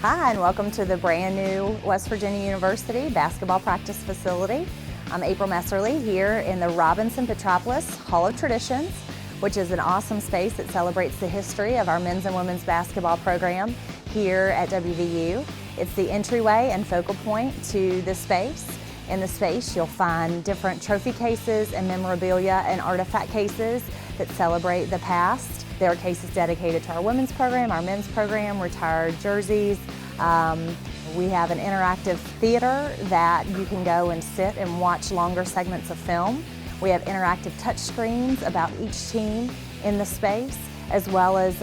Hi, and welcome to the brand new West Virginia University basketball practice facility. I'm April Messerly here in the Robinson Petropolis Hall of Traditions, which is an awesome space that celebrates the history of our men's and women's basketball program here at WVU. It's the entryway and focal point to the space. In the space, you'll find different trophy cases and memorabilia and artifact cases that celebrate the past. There are cases dedicated to our women's program, our men's program, retired jerseys. We have an interactive theater that you can go and sit and watch longer segments of film. We have interactive touch screens about each team in the space, as well as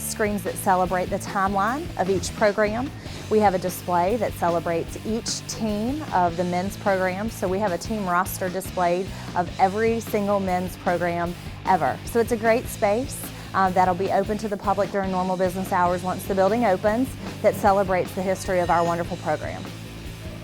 screens that celebrate the timeline of each program. We have a display that celebrates each team of the men's program. So we have a team roster displayed of every single men's program ever. So it's a great space. That'll be open to the public during normal business hours once the building opens, that celebrates the history of our wonderful program.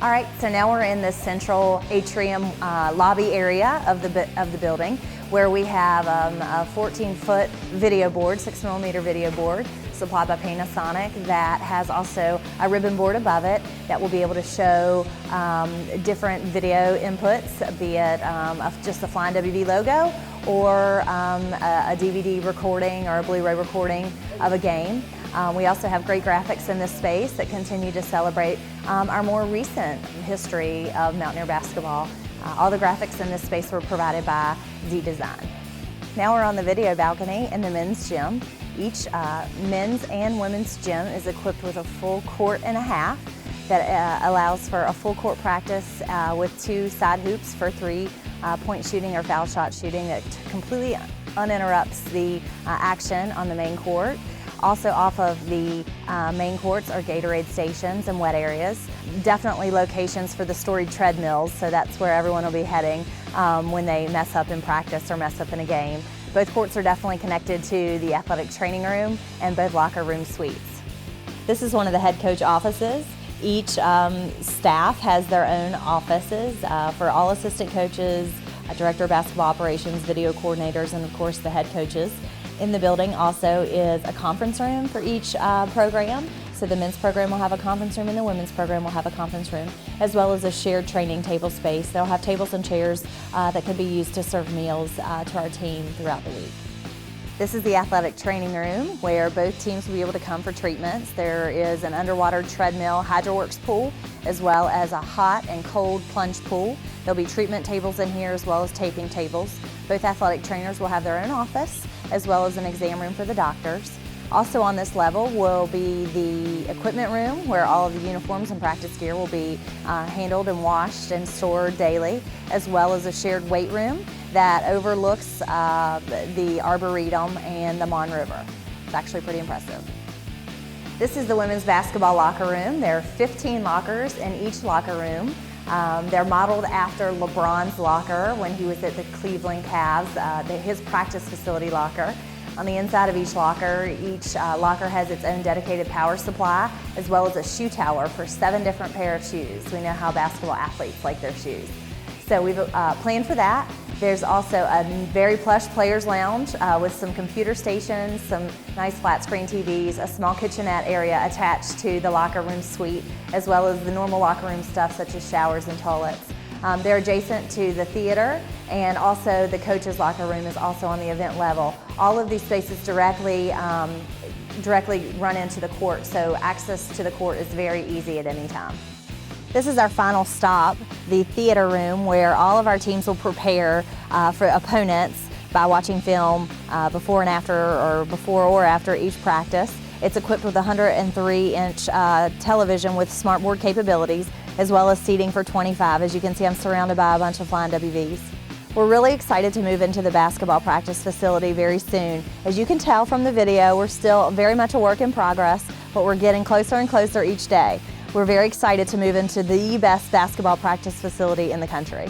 All right, so now we're in the central atrium lobby area of the building, where we have a 14-foot video board, 6mm video board, supplied by Panasonic, that has also a ribbon board above it that will be able to show different video inputs, be it just the Flying WV logo or a DVD recording or a Blu-ray recording of a game. We also have great graphics in this space that continue to celebrate our more recent history of Mountaineer basketball. All the graphics in this space were provided by Z-Design. Now we're on the video balcony in the men's gym. Each men's and women's gym is equipped with a full court and a half that allows for a full court practice with 2 side hoops for 3-point shooting or foul shot shooting that completely uninterrupts the action on the main court. Also off of the main courts are Gatorade stations and wet areas. Definitely locations for the storied treadmills, so that's where everyone will be heading when they mess up in practice or mess up in a game. Both courts are definitely connected to the athletic training room and both locker room suites. This is one of the head coach offices. Each staff has their own offices for all assistant coaches, director of basketball operations, video coordinators, and of course the head coaches. In the building also is a conference room for each program. So the men's program will have a conference room and the women's program will have a conference room, as well as a shared training table space. They'll have tables and chairs that can be used to serve meals to our team throughout the week. This is the athletic training room where both teams will be able to come for treatments. There is an underwater treadmill HydroWorks pool, as well as a hot and cold plunge pool. There'll be treatment tables in here as well as taping tables. Both athletic trainers will have their own office, as well as an exam room for the doctors. Also on this level will be the equipment room, where all of the uniforms and practice gear will be handled and washed and stored daily, as well as a shared weight room that overlooks the Arboretum and the Mon River. It's actually pretty impressive. This is the women's basketball locker room. There are 15 lockers in each locker room. They're modeled after LeBron's locker when he was at the Cleveland Cavs, his practice facility locker. On the inside of each locker has its own dedicated power supply, as well as a shoe tower for 7 different pair of shoes. We know how basketball athletes like their shoes. So we've planned for that. There's also a very plush players lounge with some computer stations, some nice flat screen TVs, a small kitchenette area attached to the locker room suite, as well as the normal locker room stuff such as showers and toilets. They're adjacent to the theater, and also the coach's locker room is also on the event level. All of these spaces directly run into the court, so access to the court is very easy at any time. This is our final stop, the theater room, where all of our teams will prepare for opponents by watching film before or after each practice. It's equipped with a 103-inch television with smartboard capabilities, as well as seating for 25. As you can see, I'm surrounded by a bunch of Flying WVs. We're really excited to move into the basketball practice facility very soon. As you can tell from the video, we're still very much a work in progress, but we're getting closer and closer each day. We're very excited to move into the best basketball practice facility in the country.